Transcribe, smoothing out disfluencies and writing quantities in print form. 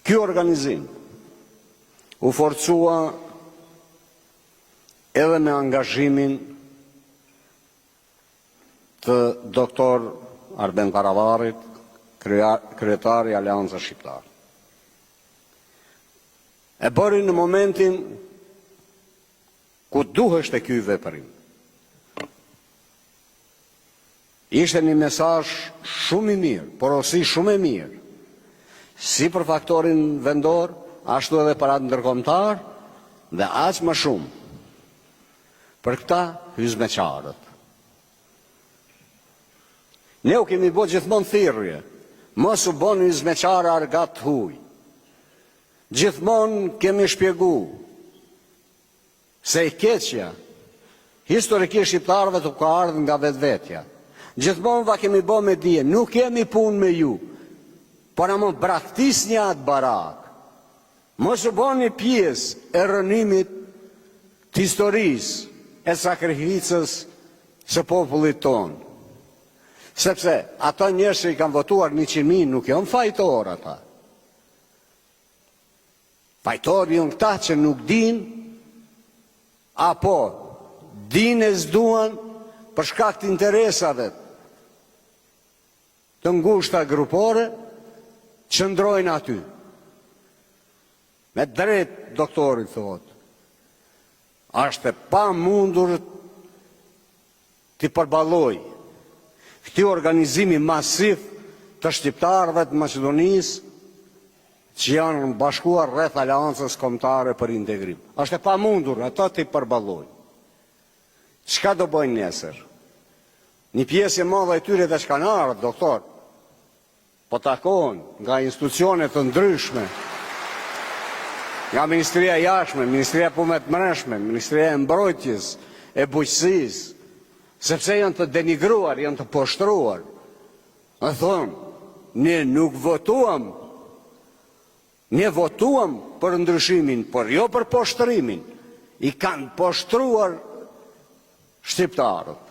Ky organizim u forcua edhe me angazhimin të doktor Arben Karavarit, kryetari i Aleancës Shqiptare. E bëri në momentin ku duheshte ky veprim. Ishte një mesazh shumë i mirë, porosi shumë e mirë, si për faktorin vendor, ashtu edhe për atë ndërkombëtar, dhe aq më shumë për këta hyjsmeqarët. Ne u kemi bërë gjithmonë thirrje, mos u bën hyjsmeqarë argat huj. Gjithmonë kemi shpjegu se e keqja historikisht shqiptarëve të ka ardhur nga vetvetja. Gjithmonë va kemi bë me dije, nuk kemi punë me ju, por ama braktisni atë barak. Mos u bëni pjesë e rënimit të historisë e sakrificës së popullit tonë. Sepse ata njerëz që i kanë votuar 100.000 nuk janë fajtor ata. Fajtor janë këta që nuk din, apo din e s'duan për shkak të interesave të ngushta grupore, qëndrojnë aty. Me drejt doktorit thotë, është e pa mundur t'i përballoj këti organizimi masiv të shqiptarëve të Maqedonisë që janë bashkuar rreth Aleancës Kombëtare për Integrim. Është e pamundur ata t'i përballojnë. Çka do bëjnë nesër? Një pjesë e madhe e tyre dhe që kanë ardhur, doktor, po takohen nga institucione të ndryshme, nga Ministria e Jashtme, Ministria e Punëve të Brendshme, Ministria e Mbrojtjes, e Bujqësisë, sepse janë të denigruar, janë të poshtruar. A thonë, ne nuk votuam, ne votuam për ndryshimin, por jo për poshtërimin. I kanë poshtruar shqiptarët.